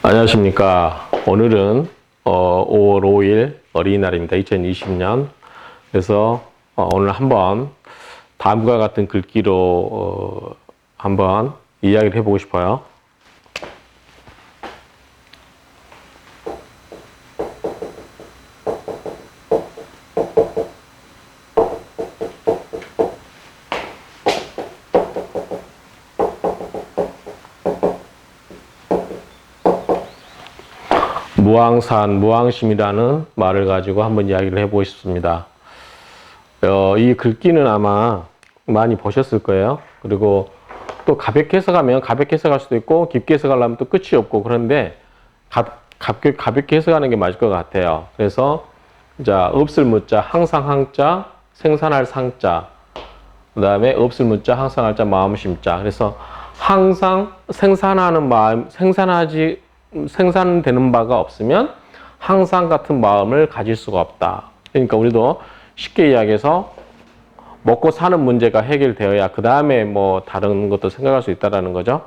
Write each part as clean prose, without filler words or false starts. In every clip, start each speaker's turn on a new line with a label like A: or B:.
A: 안녕하십니까. 오늘은 5월 5일 어린이날입니다. 2020년. 그래서 오늘 한번 다음과 같은 글귀로 한번 이야기를 해보고 싶어요. 무항산, 무항심이라는 말을 가지고 한번 이야기를 해보고 싶습니다. 이 글귀는 아마 많이 보셨을 거예요. 그리고 또 가볍게 해석하면 가볍게 해석할 수도 있고 깊게 해석하려면 또 끝이 없고, 그런데 가볍게 해석하는 게 맞을 것 같아요. 그래서 자, 없을 무자, 항상 항자, 생산할 상자, 그 다음에 없을 무자, 항상 할자, 마음심자. 그래서 항상 생산하는 마음, 생산되는 바가 없으면 항상 같은 마음을 가질 수가 없다. 그러니까 우리도 쉽게 이야기해서 먹고 사는 문제가 해결되어야 그 다음에 뭐 다른 것도 생각할 수 있다라는 거죠.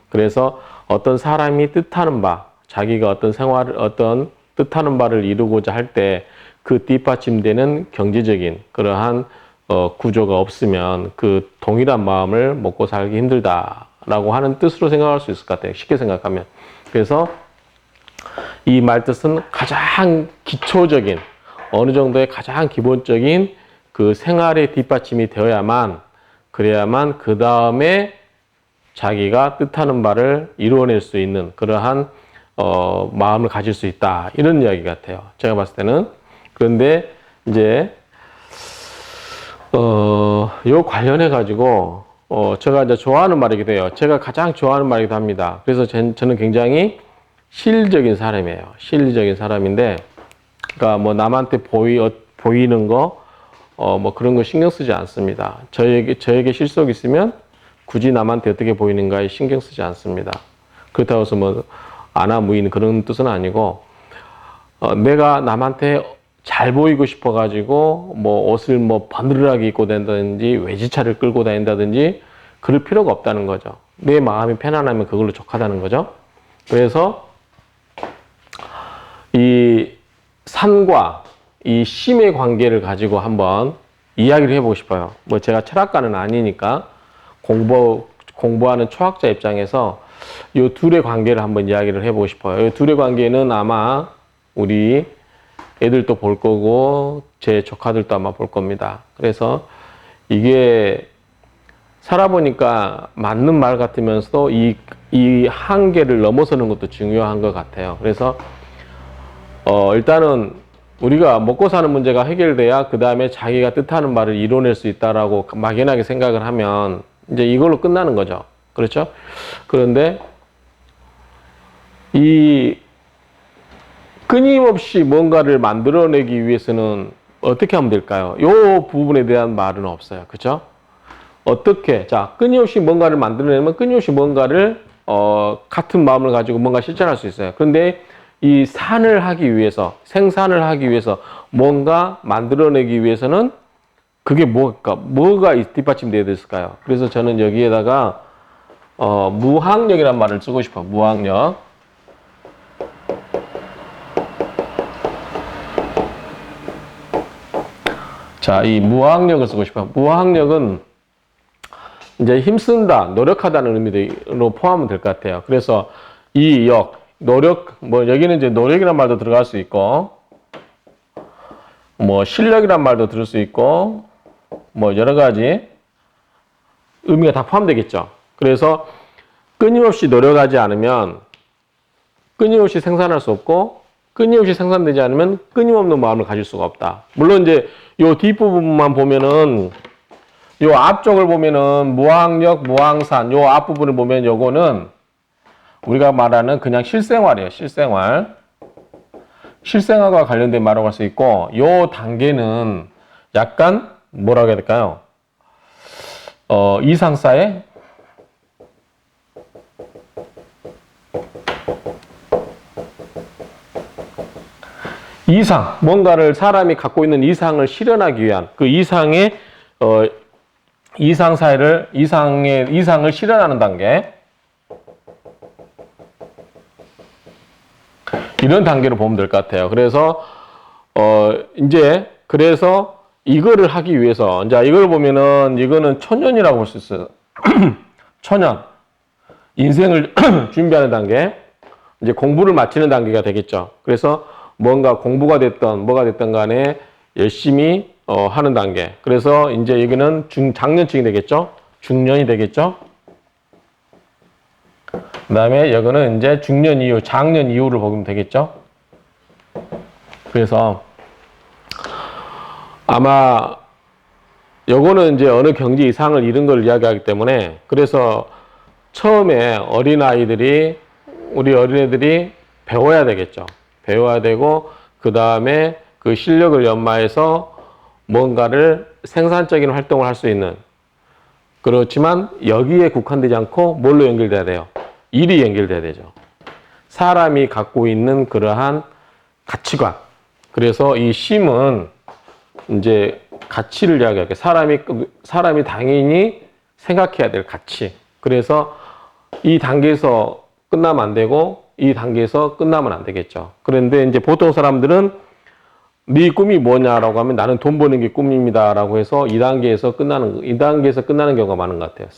A: 그래서 어떤 사람이 뜻하는 바, 자기가 어떤 뜻하는 바를 이루고자 할 때 그 뒷받침되는 경제적인 그러한 구조가 없으면 그 동일한 마음을 먹고 살기 힘들다라고 하는 뜻으로 생각할 수 있을 것 같아요. 쉽게 생각하면. 그래서 이 말뜻은 가장 기초적인, 어느 정도의 가장 기본적인 그 생활의 뒷받침이 되어야만, 그래야만 그 다음에 자기가 뜻하는 바를 이루어낼 수 있는 그러한 마음을 가질 수 있다, 이런 이야기 같아요. 제가 봤을 때는. 그런데 이제 요 관련해 가지고 제가 이제 좋아하는 말이기도 해요. 제가 가장 좋아하는 말이기도 합니다. 그래서 저는 굉장히 실리적인 사람이에요. 실리적인 사람인데, 그러니까 뭐 남한테 보이는 거, 뭐 그런 거 신경 쓰지 않습니다. 저에게 실속이 있으면 굳이 남한테 어떻게 보이는가에 신경 쓰지 않습니다. 그렇다고 해서 뭐 안하무인 그런 뜻은 아니고, 내가 남한테 잘 보이고 싶어가지고 뭐 옷을 뭐 버느르하게 입고 다닌다든지 외제차를 끌고 다닌다든지 그럴 필요가 없다는 거죠. 내 마음이 편안하면 그걸로 족하다는 거죠. 그래서 이 산과 이 심의 관계를 가지고 한번 이야기를 해보고 싶어요. 뭐 제가 철학가는 아니니까 공부하는 초학자 입장에서 이 둘의 관계를 한번 이야기를 해보고 싶어요. 이 둘의 관계는 아마 우리 애들도 볼 거고 제 조카들도 아마 볼 겁니다. 그래서 이게 살아보니까 맞는 말 같으면서도 이 한계를 넘어서는 것도 중요한 것 같아요. 그래서 일단은 우리가 먹고 사는 문제가 해결돼야 그 다음에 자기가 뜻하는 바를 이뤄낼 수 있다라고 막연하게 생각을 하면 이제 이걸로 끝나는 거죠. 그렇죠? 그런데 이 끊임없이 뭔가를 만들어내기 위해서는 어떻게 하면 될까요? 이 부분에 대한 말은 없어요. 그렇죠? 어떻게? 자, 끊임없이 뭔가를 만들어내면 끊임없이 뭔가를 같은 마음을 가지고 뭔가 실천할 수 있어요. 그런데 이 산을 하기 위해서, 생산을 하기 위해서, 뭔가 만들어내기 위해서는 그게 뭐가 뒷받침되어야 됐을까요? 그래서 저는 여기에다가 무항력이라는 말을 쓰고 싶어요. 무항력. 자, 이 무항력을 쓰고 싶어요. 무항력은 이제 힘쓴다, 노력하다는 의미로 포함하면 될 것 같아요. 그래서 이 노력, 뭐 여기는 이제 노력이란 말도 들어갈 수 있고, 뭐 실력이란 말도 들을 수 있고, 뭐 여러 가지 의미가 다 포함되겠죠. 그래서 끊임없이 노력하지 않으면 끊임없이 생산할 수 없고, 끊임없이 생산되지 않으면 끊임없는 마음을 가질 수가 없다. 물론 이제 요 뒷부분만 보면은, 요 앞쪽을 보면은 무항력, 무항산, 요 앞부분을 보면 요거는 우리가 말하는 그냥 실생활이에요. 실생활. 실생활과 관련된 말이라고 할 수 있고, 요 단계는 약간 뭐라고 해야 될까요? 이상사회? 이상, 뭔가를 사람이 갖고 있는 이상을 실현하기 위한 그 이상의 이상을 실현하는 단계. 이런 단계로 보면 될 것 같아요. 그래서 이제 그래서 이거를 하기 위해서 이제 이걸 보면은 이거는 초년이라고 볼 수 있어요. 초년. 인생을 준비하는 단계. 이제 공부를 마치는 단계가 되겠죠. 그래서 뭔가 공부가 됐던 뭐가 됐던 간에 열심히 하는 단계. 그래서 이제 여기는 장년층이 되겠죠. 중년이 되겠죠. 그 다음에 여기는 이제 중년 이후, 장년 이후를 보면 되겠죠. 그래서 아마 요거는 이제 어느 경지 이상을 이룬 걸 이야기하기 때문에 그래서 처음에 우리 어린애들이 배워야 되겠죠. 배워야 되고 그 다음에 그 실력을 연마해서 뭔가를 생산적인 활동을 할 수 있는 그렇지만 여기에 국한되지 않고 뭘로 연결돼야 돼요? 일이 연결돼야 되죠. 사람이 갖고 있는 그러한 가치관. 그래서 이 심은 이제 가치를 이야기할게요. 사람이 당연히 생각해야 될 가치. 그래서 이 단계에서 끝나면 안 되고 이 단계에서 끝나면 안 되겠죠. 그런데 이제 보통 사람들은 네 꿈이 뭐냐라고 하면 나는 돈 버는 게 꿈입니다라고 해서 이 단계에서 끝나는 경우가 많은 것 같아요.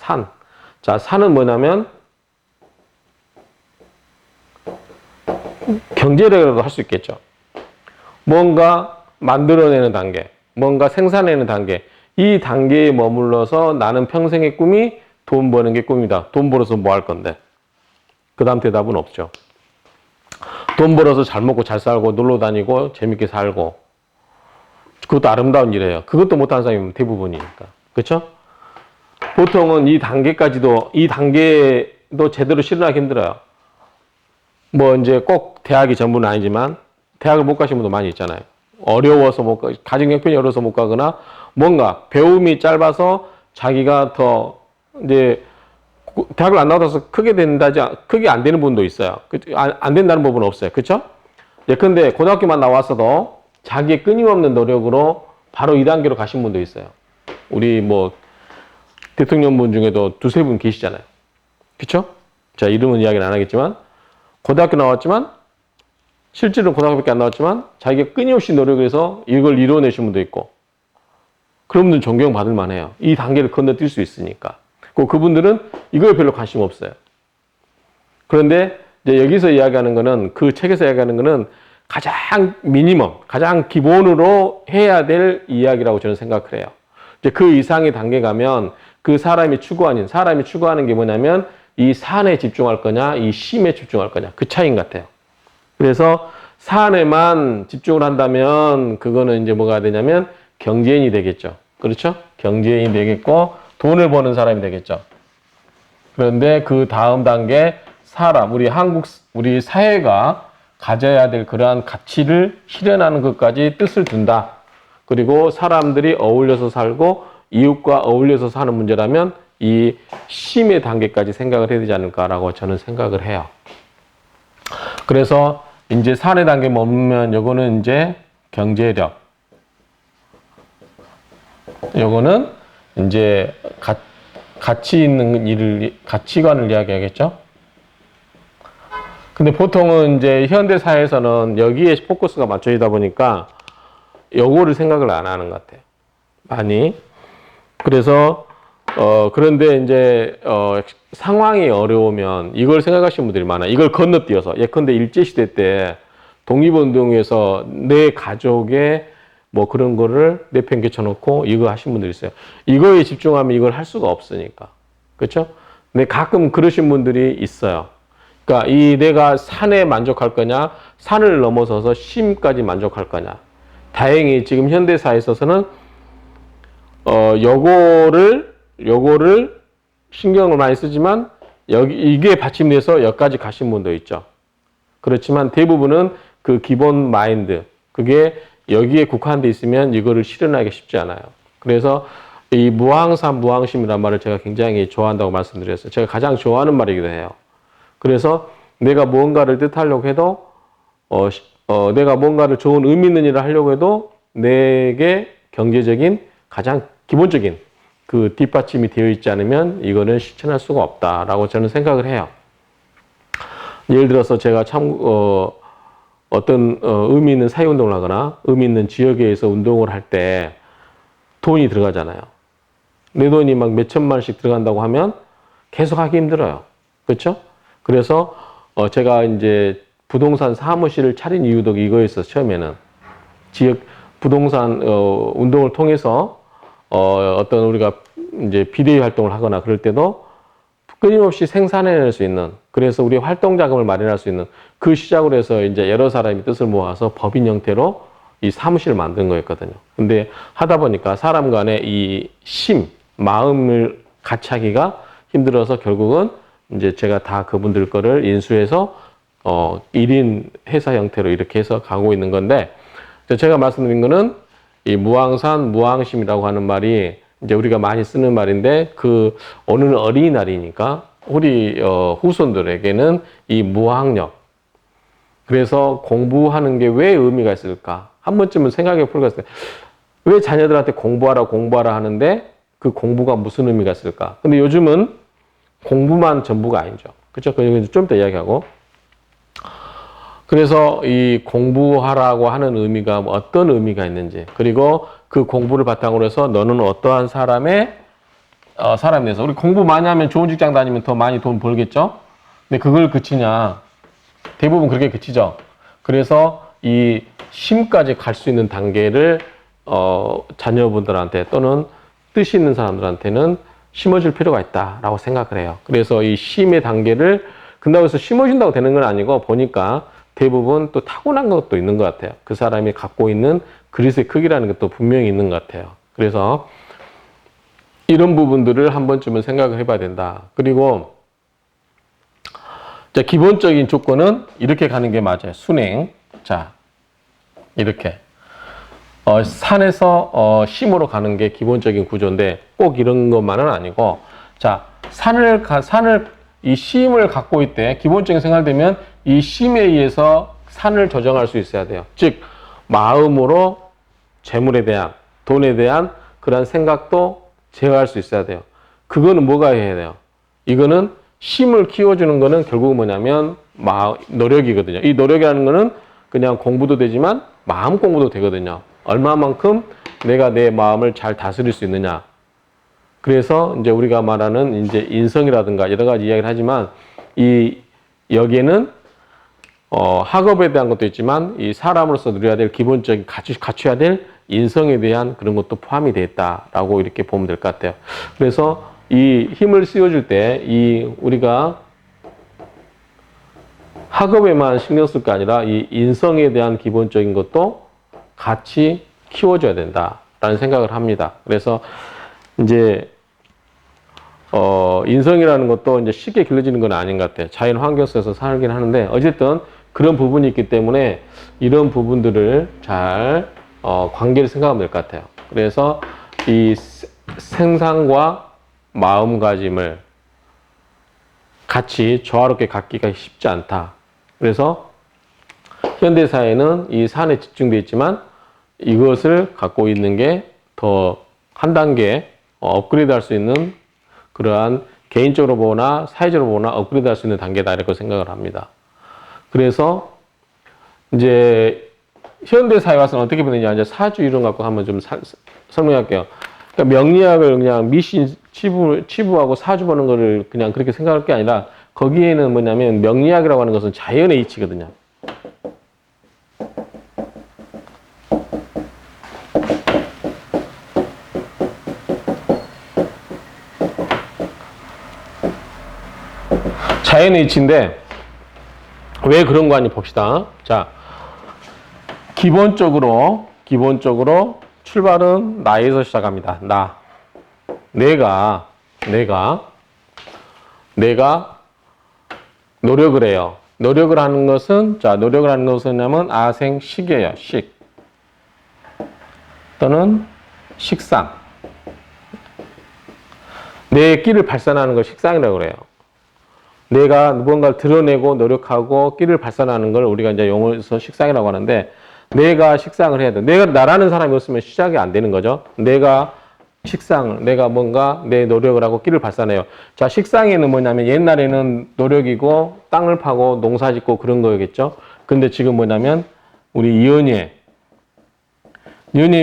A: 자, 산은 뭐냐면 경제력이라도 할 수 있겠죠. 뭔가 만들어내는 단계, 뭔가 생산해내는 단계, 이 단계에 머물러서 나는 평생의 꿈이 돈 버는 게 꿈이다. 돈 벌어서 뭐 할 건데? 그 다음 대답은 없죠. 돈 벌어서 잘 먹고 잘 살고 놀러 다니고 재밌게 살고 그것도 아름다운 일이에요. 그것도 못하는 사람이 대부분이니까. 그렇죠? 보통은 이 단계도 제대로 실현하기 힘들어요. 뭐 이제 꼭 대학이 전부는 아니지만 대학을 못 가신 분도 많이 있잖아요. 어려워서 못 가, 가정 형편이 어려워서 못 가거나 뭔가 배움이 짧아서 자기가 더 이제 대학을 안 나와서 크게 안 되는 분도 있어요. 안 된다는 부분은 없어요. 그렇죠? 예컨대 고등학교만 나왔어도 자기의 끊임없는 노력으로 바로 2단계로 가신 분도 있어요. 우리 뭐 대통령분 중에도 두세 분 계시잖아요. 그렇죠? 자, 이름은 이야기는 안 하겠지만 고등학교 나왔지만 실제로는 고등학교밖에 안 나왔지만 자기가 끊임없이 노력을 해서 이걸 이뤄내신 분도 있고 그런 분들은 존경받을 만해요. 이 단계를 건너뛸 수 있으니까. 그분들은 이거에 별로 관심 없어요. 그런데 이제 여기서 이야기하는 거는 그 책에서 이야기하는 거는 가장 가장 기본으로 해야 될 이야기라고 저는 생각을 해요. 이제 그 이상의 단계 가면 그 사람이 추구하는 게 뭐냐면 이 산에 집중할 거냐, 이 심에 집중할 거냐, 그 차이인 것 같아요. 그래서 산에만 집중을 한다면 그거는 이제 뭐가 되냐면 경제인이 되겠죠. 그렇죠? 경제인이 되겠고 돈을 버는 사람이 되겠죠. 그런데 그 다음 단계 우리 사회가 가져야 될 그러한 가치를 실현하는 것까지 뜻을 둔다. 그리고 사람들이 어울려서 살고 이웃과 어울려서 사는 문제라면 이 심의 단계까지 생각을 해야 되지 않을까라고 저는 생각을 해요. 그래서 이제 산의 단계에 머물면 요거는 이제 경제력. 요거는 이제 가치 있는 가치관을 이야기하겠죠. 근데 보통은 이제 현대 사회에서는 여기에 포커스가 맞춰지다 보니까 요거를 생각을 안 하는 것 같아요. 많이. 그래서 그런데 이제 상황이 어려우면 이걸 생각하시는 분들이 많아요. 이걸 건너뛰어서 예컨대 일제시대 때 독립운동에서 내 가족의 뭐 그런 거를 내팽개쳐 놓고 이거 하신 분들이 있어요. 이거에 집중하면 이걸 할 수가 없으니까. 그렇죠? 근데 가끔 그러신 분들이 있어요. 그러니까 내가 산에 만족할 거냐, 산을 넘어서서 심까지 만족할 거냐. 다행히 지금 현대사에 있어서는 요거를 신경을 많이 쓰지만 이게 받침돼서 여기까지 가신 분도 있죠. 그렇지만 대부분은 그 기본 마인드, 그게 여기에 국한돼 있으면 이거를 실현하기 쉽지 않아요. 그래서 이 무항산, 무항심이란 말을 제가 굉장히 좋아한다고 말씀드렸어요. 제가 가장 좋아하는 말이기도 해요. 그래서 내가 무언가를 뜻하려고 해도, 내가 뭔가를 좋은 의미 있는 일을 하려고 해도 내게 경제적인 가장 기본적인 그 뒷받침이 되어 있지 않으면 이거는 실천할 수가 없다라고 저는 생각을 해요. 예를 들어서 제가 어떤 의미 있는 사회운동을 하거나 의미 있는 지역에서 운동을 할 때 돈이 들어가잖아요. 내 돈이 막 몇 천만 원씩 들어간다고 하면 계속 하기 힘들어요. 그렇죠? 그래서 제가 이제 부동산 사무실을 차린 이유도 이거였어요. 처음에는 지역 부동산 운동을 통해서 어떤 우리가 이제 비대위 활동을 하거나 그럴 때도 끊임없이 생산해낼 수 있는, 그래서 우리 활동 자금을 마련할 수 있는, 그 시작으로 해서 이제 여러 사람이 뜻을 모아서 법인 형태로 이 사무실을 만든 거였거든요. 근데 하다 보니까 사람 간의 이 마음을 같이 하기가 힘들어서 결국은 이제 제가 다 그분들 거를 인수해서 1인 회사 형태로 이렇게 해서 가고 있는 건데, 제가 말씀드린 거는 이 무항산, 무항심이라고 하는 말이 이제 우리가 많이 쓰는 말인데, 그 오늘은 어린이날이니까 우리 후손들에게는 이 무항력, 그래서 공부하는 게 왜 의미가 있을까? 한 번쯤은 생각해 볼 것 같아요. 왜 자녀들한테 공부하라 하는데 그 공부가 무슨 의미가 있을까? 근데 요즘은 공부만 전부가 아니죠. 그렇죠? 그건 좀 이따 이야기하고. 그래서 이 공부하라고 하는 의미가 어떤 의미가 있는지, 그리고 그 공부를 바탕으로 해서 너는 어떠한 사람이 돼서, 우리 공부 많이 하면 좋은 직장 다니면 더 많이 돈 벌겠죠? 근데 그걸 그치냐? 대부분 그렇게 그치죠. 그래서 이 심까지 갈 수 있는 단계를 자녀분들한테 또는 뜻이 있는 사람들한테는 심어줄 필요가 있다라고 생각을 해요. 그래서 이 심의 단계를 근다고 해서 심어준다고 되는 건 아니고, 보니까 대부분 또 타고난 것도 있는 것 같아요. 그 사람이 갖고 있는 그릇의 크기라는 것도 분명히 있는 것 같아요. 그래서 이런 부분들을 한 번쯤은 생각을 해봐야 된다. 그리고 자, 기본적인 조건은 이렇게 가는 게 맞아요. 순행. 자, 이렇게 산에서 심으로 가는 게 기본적인 구조인데, 꼭 이런 것만은 아니고, 자, 이 심을 갖고 있대. 기본적인 생활되면 이 심에 의해서 산을 조정할 수 있어야 돼요. 즉, 마음으로 재물에 대한, 돈에 대한 그런 생각도 제어할 수 있어야 돼요. 그거는 뭐가 해야 돼요? 이거는 심을 키워주는 거는 결국은 뭐냐면 노력이거든요. 이 노력이라는 거는 그냥 공부도 되지만 마음 공부도 되거든요. 얼마만큼 내가 내 마음을 잘 다스릴 수 있느냐. 그래서 이제 우리가 말하는 이제 인성이라든가 여러 가지 이야기를 하지만, 여기에는 학업에 대한 것도 있지만 이 사람으로서 누려야 될 기본적인 갖춰야 될 인성에 대한 그런 것도 포함이 되어 있다라고 이렇게 보면 될 것 같아요. 그래서 이 힘을 씌워줄 때 우리가 학업에만 신경 쓸 게 아니라 이 인성에 대한 기본적인 것도 같이 키워줘야 된다라는 생각을 합니다. 그래서 이제 인성이라는 것도 이제 쉽게 길러지는 건 아닌 것 같아요. 자연 환경 속에서 살긴 하는데, 어쨌든 그런 부분이 있기 때문에 이런 부분들을 잘 관계를 생각하면 될 것 같아요. 그래서 이 생산과 마음가짐을 같이 조화롭게 갖기가 쉽지 않다. 그래서 현대사회는 이 산에 집중되어 있지만 이것을 갖고 있는 게 더 한 단계 업그레이드 할 수 있는, 그러한 개인적으로 보거나 사회적으로 보거나 업그레이드 할 수 있는 단계다, 이렇게 생각을 합니다. 그래서 이제 현대사회 와서는 어떻게 보느냐, 이제 사주 이론 갖고 한번 좀 설명할게요. 그러니까 명리학을 그냥 미신 치부하고 사주 보는 거를 그냥 그렇게 생각할 게 아니라, 거기에는 뭐냐면 명리학이라고 하는 것은 자연의 이치거든요. 자연의 이치인데 왜 그런 거 아니 봅시다. 자, 기본적으로 출발은 나에서 시작합니다. 내가 노력을 해요. 노력을 하는 것은 뭐냐면 아생식이에요. 식 또는 식상. 내 끼를 발산하는 걸 식상이라고 그래요. 내가 무언가를 드러내고 노력하고 끼를 발산하는 걸 우리가 이제 용어에서 식상이라고 하는데, 내가 식상을 해야 돼. 내가 나라는 사람이 없으면 시작이 안 되는 거죠. 내가 뭔가 내 노력을 하고 끼를 발산해요. 자, 식상에는 뭐냐면 옛날에는 노력이고 땅을 파고 농사 짓고 그런 거겠죠. 근데 지금 뭐냐면 우리 연예인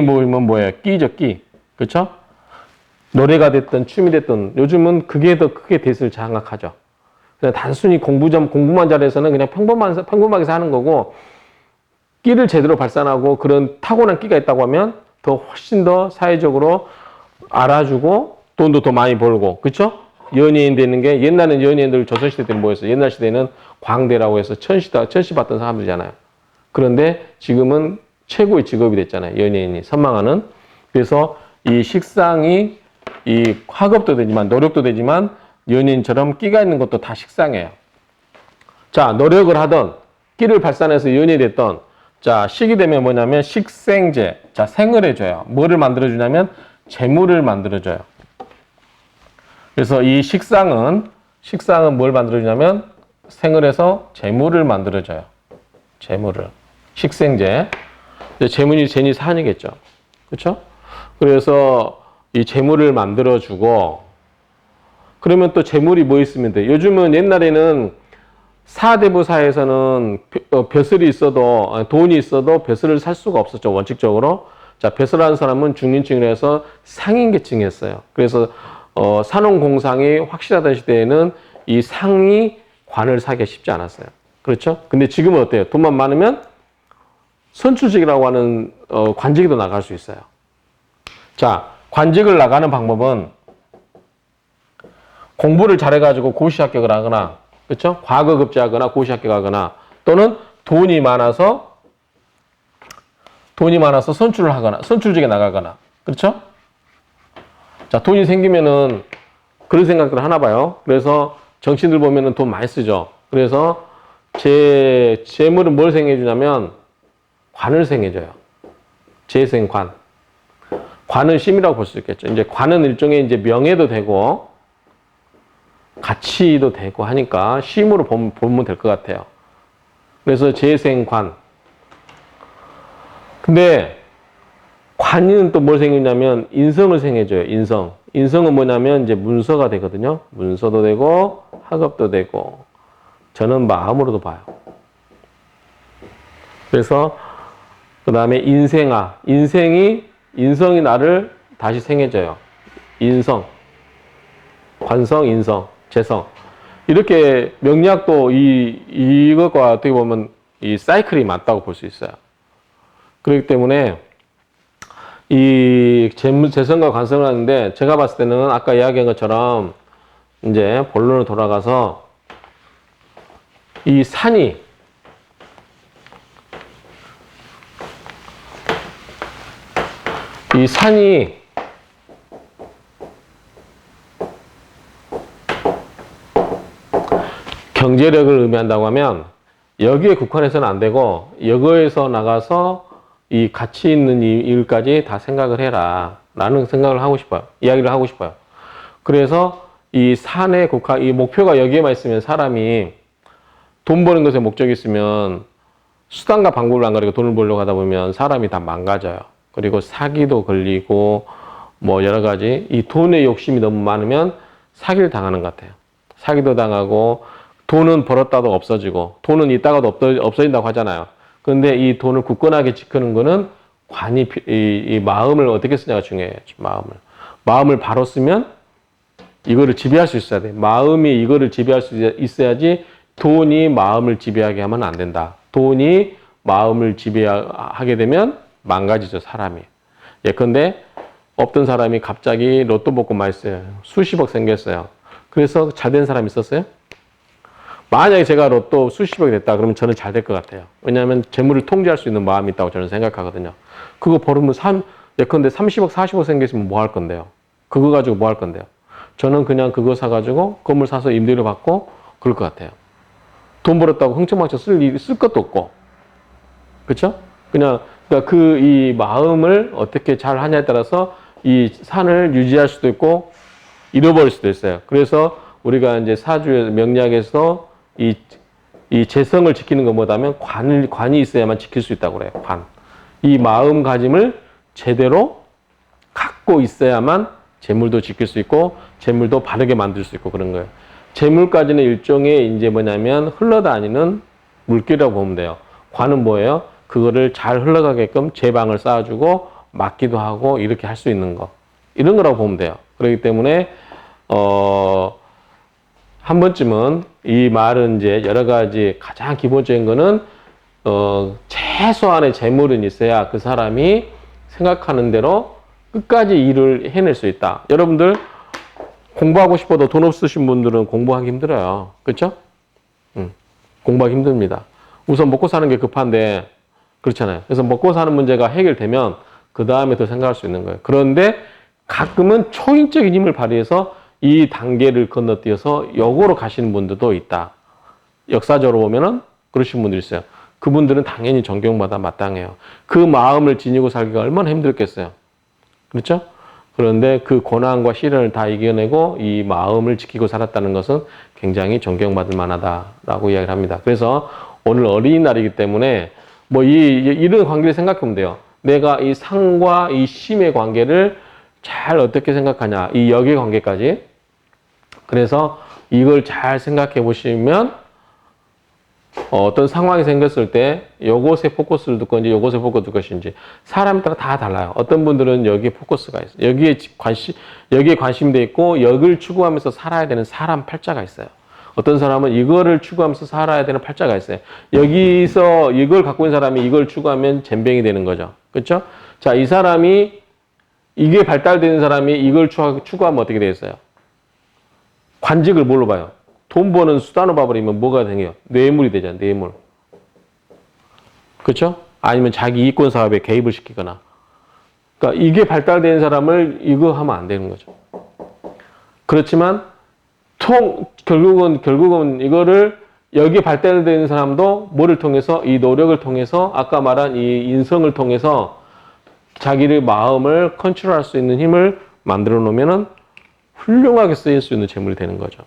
A: 모이면 뭐예요? 끼죠, 끼. 그렇죠? 노래가 됐든 춤이 됐든 요즘은 그게 더 크게 대세를 장악하죠. 그냥 단순히 공부만 잘해서는 그냥 평범하게 사는 거고, 끼를 제대로 발산하고 그런 타고난 끼가 있다고 하면 더 훨씬 더 사회적으로 알아주고 돈도 더 많이 벌고, 그렇죠? 연예인 되는 게, 옛날에는 연예인들 조선시대 때는 뭐였어요? 옛날 시대는 광대라고 해서 천시 받던 사람들이잖아요. 그런데 지금은 최고의 직업이 됐잖아요. 연예인이 선망하는. 그래서 이 식상이 이 학업도 되지만 노력도 되지만 연예인처럼 끼가 있는 것도 다 식상해요. 자, 노력을 하던 끼를 발산해서 연예인이 됐던, 자, 식이 되면 뭐냐면 식생제. 자, 생을 해줘요. 뭐를 만들어주냐면 재물을 만들어줘요. 그래서 이 식상은 뭘 만들어주냐면 생을 해서 재물을 만들어줘요. 재물을. 식생제. 재물이 제니 산이겠죠. 그렇죠? 그래서 이 재물을 만들어주고, 그러면 또 재물이 뭐 있으면 돼? 요즘은 옛날에는 사대부사에서는 벼슬이 있어도, 돈이 있어도 벼슬을 살 수가 없었죠, 원칙적으로. 자, 벼슬하는 사람은 중인층이라서 상인계층이었어요. 그래서 산업공상이 확실하던 시대에는 이 상이 관을 사기가 쉽지 않았어요. 그렇죠? 근데 지금은 어때요? 돈만 많으면 선출직이라고 하는 관직에도 나갈 수 있어요. 자, 관직을 나가는 방법은 공부를 잘해가지고 고시 합격을 하거나, 그렇죠? 과거급제하거나 고시 합격하거나, 또는 돈이 많아서 선출을 하거나, 선출직에 나가거나, 그렇죠? 자, 돈이 생기면은 그런 생각들을 하나 봐요. 그래서 정치인들 보면은 돈 많이 쓰죠. 그래서 재물은 뭘 생겨주냐면 관을 생겨줘요. 재생관. 관은 심이라고 볼 수 있겠죠. 이제 관은 일종의 이제 명예도 되고 가치도 되고 하니까 심으로 보면 될 것 같아요. 그래서 재생관. 근데 관은 또 뭘 생기냐면 인성을 생겨줘요. 인성. 인성은 뭐냐면 이제 문서가 되거든요. 문서도 되고 학업도 되고, 저는 마음으로도 봐요. 그래서 그 다음에 인생아. 인성이 나를 다시 생겨줘요. 인성. 관성, 인성, 재성. 이렇게 명리학도 이것과 어떻게 보면 이 사이클이 맞다고 볼 수 있어요. 그렇기 때문에 이 재성과 관성을 하는데, 제가 봤을 때는 아까 이야기한 것처럼 이제 본론으로 돌아가서 이 산이 경제력을 의미한다고 하면 여기에 국한해서는 안 되고, 여기에서 나가서 이 가치 있는 일까지 다 생각을 해라 라는 생각을 하고 싶어요. 이야기를 하고 싶어요. 그래서 이 산의 이 목표가 여기에만 있으면, 사람이 돈 버는 것에 목적이 있으면 수단과 방법을 안 가리고 돈을 벌려고 하다 보면 사람이 다 망가져요. 그리고 사기도 걸리고 뭐 여러 가지, 이 돈의 욕심이 너무 많으면 사기를 당하는 것 같아요. 사기도 당하고, 돈은 벌었다도 없어지고, 돈은 있다가도 없어진다고 하잖아요. 그런데 이 돈을 굳건하게 지키는 거는 이 마음을 어떻게 쓰냐가 중요해요. 마음을 바로 쓰면 이거를 지배할 수 있어야 돼. 마음이 이거를 지배할 수 있어야지. 돈이 마음을 지배하게 하면 안 된다. 돈이 마음을 지배하게 되면 망가지죠, 사람이. 예컨대 없던 사람이 갑자기 로또 복권 많이 써요. 수십억 생겼어요. 그래서 잘 된 사람이 있었어요? 만약에 제가 로또 수십억이 됐다 그러면 저는 잘 될 것 같아요. 왜냐하면 재물을 통제할 수 있는 마음이 있다고 저는 생각하거든요. 그거 벌으면 예컨대 30억, 40억 생겼으면 뭐 할 건데요? 그거 가지고 뭐 할 건데요? 저는 그냥 그거 사가지고 건물 사서 임대료 받고 그럴 것 같아요. 돈 벌었다고 흥청망청 쓸 것도 없고. 그렇죠? 그러니까 이 마음을 어떻게 잘 하냐에 따라서 이 산을 유지할 수도 있고 잃어버릴 수도 있어요. 그래서 우리가 이제 사주의 명리학에서 이 재성을 지키는 것보다는 관이 있어야만 지킬 수 있다고 그래요. 관. 이 마음가짐을 제대로 갖고 있어야만 재물도 지킬 수 있고 재물도 바르게 만들 수 있고 그런 거예요. 재물까지는 일종의 이제 뭐냐면 흘러다니는 물길이라고 보면 돼요. 관은 뭐예요? 그거를 잘 흘러가게끔 제방을 쌓아주고 막기도 하고 이렇게 할 수 있는 거. 이런 거라고 보면 돼요. 그렇기 때문에 한 번쯤은 이 말은 이제 여러 가지 가장 기본적인 거는 최소한의 재물은 있어야 그 사람이 생각하는 대로 끝까지 일을 해낼 수 있다. 여러분들 공부하고 싶어도 돈 없으신 분들은 공부하기 힘들어요. 그렇죠? 공부하기 힘듭니다. 우선 먹고 사는 게 급한데 그렇잖아요. 그래서 먹고 사는 문제가 해결되면 그 다음에 더 생각할 수 있는 거예요. 그런데 가끔은 초인적인 힘을 발휘해서 이 단계를 건너뛰어서 역으로 가시는 분들도 있다. 역사적으로 보면은 그러신 분들이 있어요. 그분들은 당연히 존경받아 마땅해요. 그 마음을 지니고 살기가 얼마나 힘들겠어요. 그렇죠? 그런데 그 고난과 시련을 다 이겨내고 이 마음을 지키고 살았다는 것은 굉장히 존경받을 만하다라고 이야기를 합니다. 그래서 오늘 어린이날이기 때문에 뭐 이런 관계를 생각해 보면 돼요. 내가 이 상과 이 심의 관계를 잘 어떻게 생각하냐. 이 역의 관계까지. 그래서 이걸 잘 생각해 보시면 어떤 상황이 생겼을 때 요것에 포커스를 둘 건지 요것에 포커스를 둘 것인지 사람에 따라 다 달라요. 어떤 분들은 여기에 포커스가 있어요. 여기에 관심돼 있고 역을 추구하면서 살아야 되는 사람 팔자가 있어요. 어떤 사람은 이거를 추구하면서 살아야 되는 팔자가 있어요. 여기서 이걸 갖고 있는 사람이 이걸 추구하면 젬병이 되는 거죠. 그렇죠? 자, 이 사람이 이게 발달되는 사람이 이걸 추구하면 어떻게 되겠어요? 관직을 뭘로 봐요? 돈 버는 수단으로 봐버리면 뭐가 되게요? 뇌물이 되잖아요. 뇌물. 그렇죠? 아니면 자기 이권 사업에 개입을 시키거나. 그러니까 이게 발달된 사람을 이거 하면 안 되는 거죠. 그렇지만 결국은 이거를 여기에 발달되는 사람도 뭐를 통해서 이 노력을 통해서 아까 말한 이 인성을 통해서 자기의 마음을 컨트롤할 수 있는 힘을 만들어 놓으면은 훌륭하게 쓰일 수 있는 재물이 되는 거죠.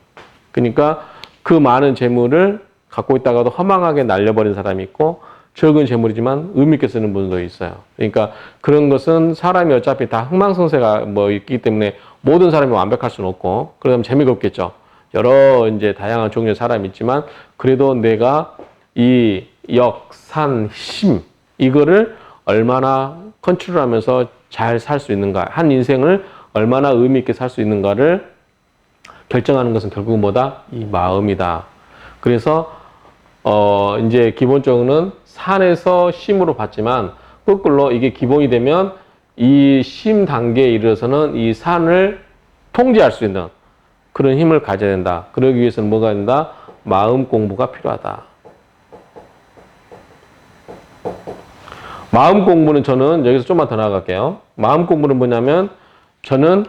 A: 그러니까 그 많은 재물을 갖고 있다가도 허망하게 날려버린 사람이 있고 적은 재물이지만 의미 있게 쓰는 분도 있어요. 그러니까 그런 것은 사람이 어차피 다 흥망성쇠가 뭐 있기 때문에 모든 사람이 완벽할 수는 없고 그러면 재미가 없겠죠. 여러 이제 다양한 종류의 사람이 있지만 그래도 내가 이 역, 산, 심 이거를 얼마나 컨트롤하면서 잘 살 수 있는가 한 인생을 얼마나 의미 있게 살 수 있는가를 결정하는 것은 결국은 뭐다? 이 마음이다. 그래서 이제 기본적으로는 산에서 심으로 봤지만 거꾸로 이게 기본이 되면 이 심 단계에 이르러서는 이 산을 통제할 수 있는 그런 힘을 가져야 된다. 그러기 위해서는 뭐가 된다? 마음 공부가 필요하다. 마음 공부는 저는 여기서 좀만 더 나아갈게요. 마음 공부는 뭐냐면 저는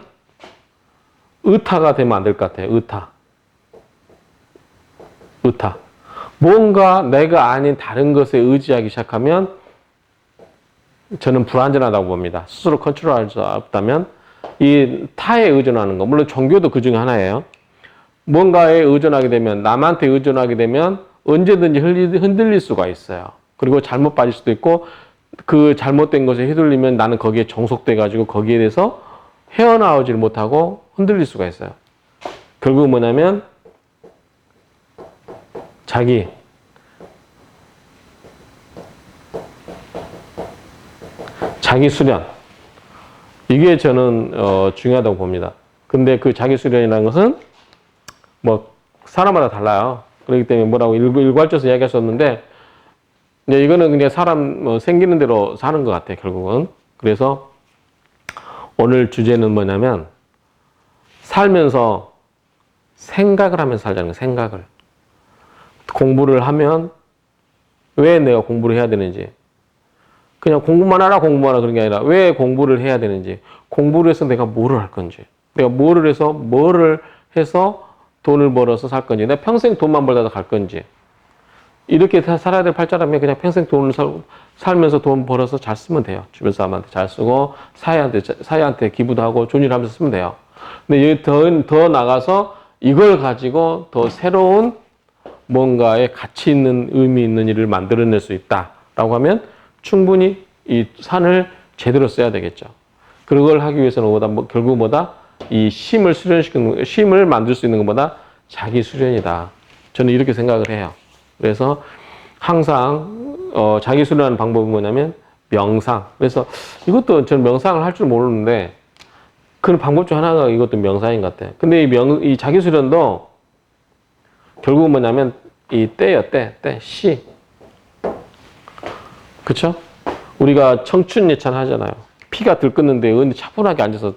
A: 의타가 되면 안 될 것 같아요. 의타. 뭔가 내가 아닌 다른 것에 의지하기 시작하면 저는 불안전하다고 봅니다. 스스로 컨트롤할 수 없다면 이 타에 의존하는 거. 물론 종교도 그 중에 하나예요. 뭔가에 의존하게 되면 남한테 의존하게 되면 언제든지 흔들릴 수가 있어요. 그리고 잘못 빠질 수도 있고 그 잘못된 것에 휘둘리면 나는 거기에 종속돼 가지고 거기에 대해서 헤어나오질 못하고 흔들릴 수가 있어요. 결국은 뭐냐면 자기 수련 이게 저는 중요하다고 봅니다. 근데 그 자기 수련이라는 것은 뭐 사람마다 달라요. 그렇기 때문에 뭐라고 일괄적으로 이야기할 수 없는데 이거는 그냥 사람 생기는 대로 사는 것 같아요. 결국은. 그래서 오늘 주제는 뭐냐면 살면서 생각을 하면서 살자는 거예요. 생각을. 공부를 하면 왜 내가 공부를 해야 되는지 그냥 공부만 하라 그런 게 아니라 왜 공부를 해야 되는지 공부를 해서 내가 뭐를 할 건지 내가 뭐를 해서 돈을 벌어서 살 건지 내가 평생 돈만 벌다가 갈 건지 이렇게 살아야 될 팔자라면 그냥 평생 돈을 살면서 돈 벌어서 잘 쓰면 돼요. 주변 사람한테 잘 쓰고 사회한테 기부도 하고 좋은 일 하면서 쓰면 돼요. 근데 여기 더 나가서 이걸 가지고 더 새로운 뭔가의 가치 있는 의미 있는 일을 만들어낼 수 있다라고 하면 충분히 이 산을 제대로 써야 되겠죠. 그걸 하기 위해서는 결국 이 심을 만들 수 있는 것보다 자기 수련이다. 저는 이렇게 생각을 해요. 그래서 항상 자기 수련하는 방법은 뭐냐면 명상. 그래서 이것도 저는 명상을 할 줄 모르는데 그런 방법 중 하나가 이것도 명상인 것 같아요. 근데 이 자기 수련도 결국은 뭐냐면 이 때예요, 때, 시. 그쵸? 우리가 청춘 예찬 하잖아요. 피가 들끓는데 어디 차분하게 앉아서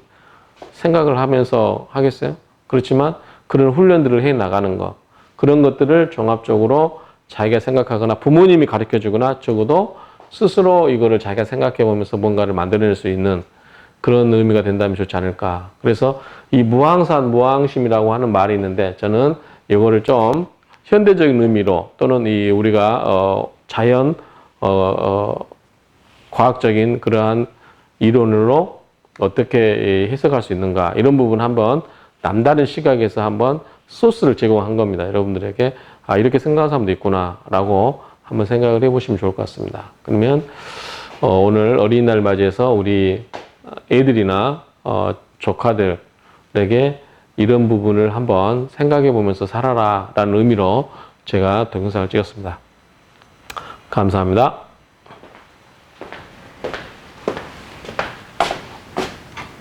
A: 생각을 하면서 하겠어요? 그렇지만 그런 훈련들을 해 나가는 거. 그런 것들을 종합적으로 자기가 생각하거나 부모님이 가르쳐 주거나 적어도 스스로 이거를 자기가 생각해 보면서 뭔가를 만들어낼 수 있는 그런 의미가 된다면 좋지 않을까. 그래서 이 무항산, 무항심이라고 하는 말이 있는데 저는 이거를 좀 현대적인 의미로 또는 이 우리가 자연 과학적인 그러한 이론으로 어떻게 해석할 수 있는가 이런 부분 한번 남다른 시각에서 한번 소스를 제공한 겁니다. 여러분들에게 아 이렇게 생각하는 사람도 있구나라고 한번 생각을 해보시면 좋을 것 같습니다. 그러면 오늘 어린이날 맞이해서 우리 애들이나 조카들에게 이런 부분을 한번 생각해 보면서 살아라 라는 의미로 제가 동영상을 찍었습니다. 감사합니다.